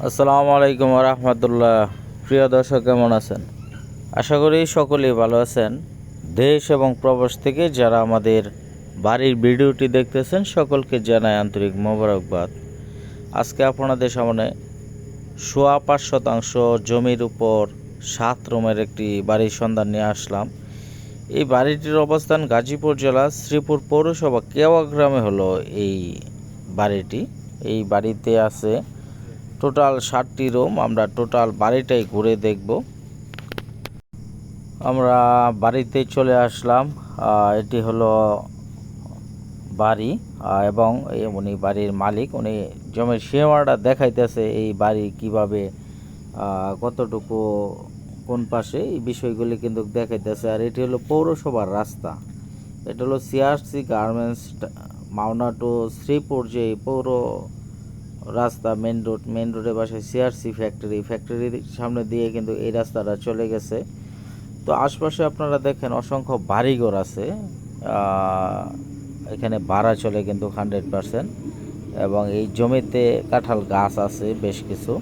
আসসালামু আলাইকুম রহমতুল্লাহ। প্রিয় দর্শক, কেমন আছেন? আশা করি সকলেই ভালো আছেন। দেশ এবং প্রবাস থেকে যারা আমাদের বাড়ির ভিডিওটি দেখতেছেন সকলকে জানাই আন্তরিক মোবারকবাদ। আজকে আপনাদের সামনে ৫.৫% জমির উপর ৭ রুমের একটি বাড়ির সন্ধান নিয়ে আসলাম। এই বাড়িটির অবস্থান গাজীপুর জেলা শ্রীপুর পৌরসভা কেওয়া গ্রামে হলো এই বাড়িটি। এই বাড়িতে আছে টোটাল ৭টি রুম। আমরা টোটাল বাড়িটাই ঘুরে দেখব। আমরা বাড়িতে চলে আসলাম। এটি হলো বাড়ি এবং উনি বাড়ির মালিক। উনি জমির সীমানাটা দেখাইতেছে, এই বাড়ি কিভাবে কতটুকু কোন পাশে, এই বিষয়গুলি কিন্তু দেখাইতেছে। আর এটি হলো পৌরসভার রাস্তা। এটা হলো CRC garments Mawna to Sreepur যে পৌর রাস্তা, মেন রোডের পাশে সিআরসি ফ্যাক্টরির সামনে দিয়ে কিন্তু এই রাস্তাটা চলে গেছে। তো আশপাশে আপনারা দেখেন অসংখ্য বাড়িঘর আছে। এখানে ভাড়া চলে কিন্তু 100%। এবং এই জমিতে কাঁঠাল গাছ আছে বেশ কিছু।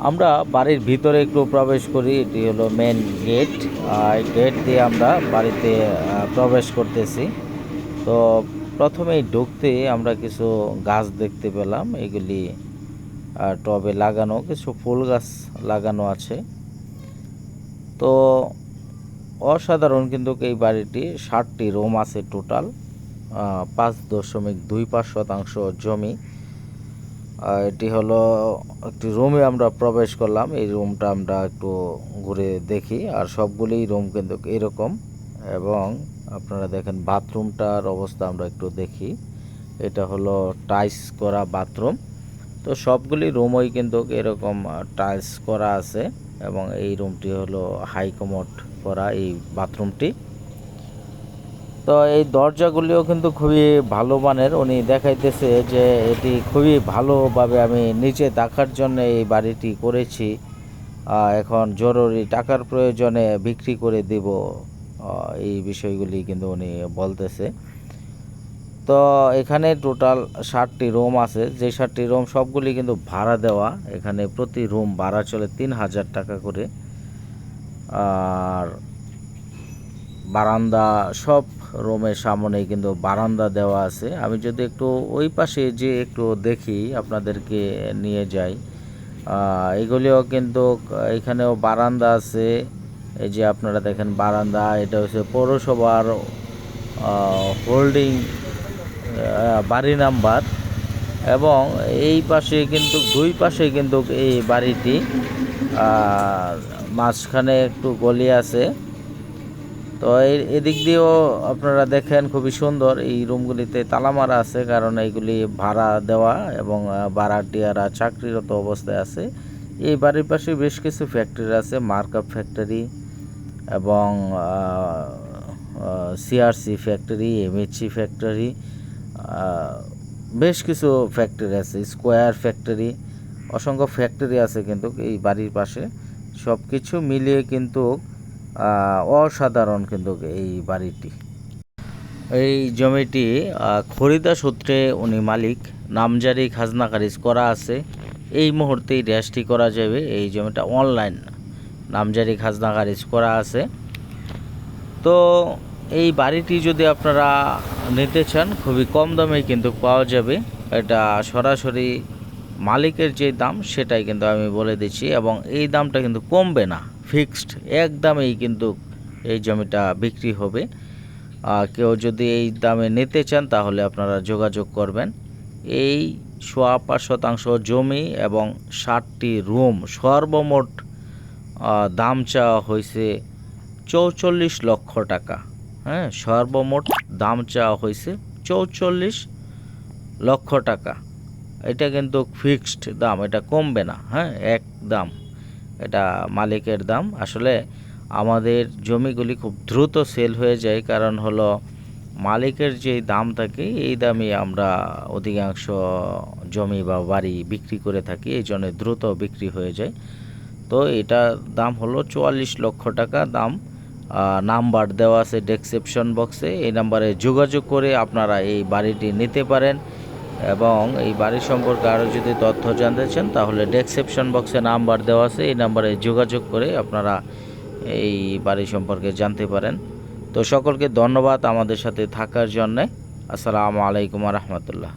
আমরা বাড়ির ভিতরে একটু প্রবেশ করি। এটি হলো মেন গেট। এই গেট দিয়ে আমরা বাড়িতে প্রবেশ করতেছি। তো প্রথমেই ঢুকতে আমরা কিছু গাছ দেখতে পেলাম। এগুলি টবে লাগানো, কিছু ফুল গাছ লাগানো আছে। তো অসাধারণ কিন্তু এই বাড়িটি। 7টি রুম আছে টোটাল, ৫.২৫% জমি। এটি হলো একটি রুমে আমরা প্রবেশ করলাম। এই রুমটা আমরা একটু ঘুরে দেখি। আর সবগুলি রুম কিন্তু এরকম। এবং আপনারা দেখেন বাথরুমটার অবস্থা আমরা একটু দেখি। এটা হলো টাইলস করা বাথরুম। তো সবগুলি রুমই কিন্তু এরকম টাইলস করা আছে। এবং এই রুমটি হলো হাই কমোড করা এই বাথরুমটি। তো এই দরজাগুলিও কিন্তু খুবই ভালো মানের। উনি দেখাইতেছে যে এটি খুবই ভালোভাবে আমি নিচে দেখার জন্য এই বাড়িটি করেছি। এখন জরুরি টাকার প্রয়োজনে বিক্রি করে দেব, এই বিষয়গুলি কিন্তু উনি বলতেছে। তো এখানে টোটাল 7টি রুম আছে। যে 7টি রুম সবগুলি কিন্তু ভাড়া দেওয়া। এখানে প্রতি রুম ভাড়া চলে ৩,০০০ টাকা করে। আর বারান্দা, সব রুমের সামনেই কিন্তু বারান্দা দেওয়া আছে। আমি যদি একটু ওই পাশে যে একটু দেখি, আপনাদেরকে নিয়ে যাই। এগুলিও কিন্তু এখানেও বারান্দা আছে। এই যে আপনারা দেখেন বারান্দা, এটা হচ্ছে পৌরসভার হোল্ডিং বাড়ি নাম্বার। এবং এই পাশে কিন্তু দুই পাশে কিন্তু এই বাড়িটি, মাঝখানে একটু গলি আছে। তো এদিক দিয়েও আপনারা দেখেন খুবই সুন্দর। এই রুমগুলিতে তালা মারা আছে, কারণ এইগুলি ভাড়া দেওয়া এবং ভাড়াটিয়ারা চাকরিরত অবস্থায় আছে। এই বাড়ির পাশে বেশ কিছু ফ্যাক্টরি আছে, মার্কআপ ফ্যাক্টরি এবং সিআরসি ফ্যাক্টরি, এমএইচসি ফ্যাক্টরি, বেশ কিছু ফ্যাক্টরি আছে, স্কোয়ার ফ্যাক্টরি, অসংখ্য ফ্যাক্টরি আছে কিন্তু এই বাড়ির পাশে। সব কিছু মিলিয়ে কিন্তু অসাধারণ কিন্তু এই বাড়িটি। এই জমিটি খরিদা সূত্রে উনি মালিক, নামজারি খাজনা খারিজ করা আছে। এই মুহূর্তেই রেজিস্ট্রি করা যাবে। এই জমিটা অনলাইন নামজারি খাজনা খারিজ করা আছে। তো এই বাড়িটি যদি আপনারা নিতে চান খুবই কম দামে কিন্তু পাওয়া যাবে। এটা সরাসরি মালিকের যে দাম সেটাই কিন্তু আমি বলে দিচ্ছি। এবং এই দামটা কিন্তু কমবে না, ফিক্সড এক দামেই কিন্তু এই জমিটা বিক্রি হবে। কেউ যদি এই দামে নিতে চান তাহলে আপনারা যোগাযোগ করবেন। এই ৫.৫% জমি এবং 7টি রুম, সর্বমোট দাম চাওয়া হয়েছে ৪৪ লক্ষ টাকা। হ্যাঁ, সর্বমোট দাম চাওয়া হয়েছে ৪৪ লক্ষ টাকা। এটা কিন্তু ফিক্সড দাম, এটা কমবে না। হ্যাঁ, এক দাম, এটা মালিকের দাম। আসলে আমাদের জমিগুলি খুব দ্রুত সেল হয়ে যায়, কারণ হলো মালিকের যে দাম থাকে এই দামে আমরা অধিকাংশ জমি বা বাড়ি বিক্রি করে থাকি, এই জন্য দ্রুত বিক্রি হয়ে যায়। তো এটা দাম হলো ৪৪ লক্ষ টাকা দাম। নাম্বার দেওয়া আছে ডেসক্রিপশন বক্সে। এই নাম্বারে যোগাযোগ করে আপনারা এই বাড়িটি নিতে পারেন। এবং এই বাড়ি সম্পর্কে আরও যদি তথ্য জানতে চান তাহলে ডেসক্রিপশন বক্সে নাম্বার দেওয়া আছে, এই নাম্বারে যোগাযোগ করে আপনারা এই বাড়ি সম্পর্কে জানতে পারেন। তো সকলকে ধন্যবাদ আমাদের সাথে থাকার জন্যে। আসসালামু আলাইকুম রহমতুল্লাহ।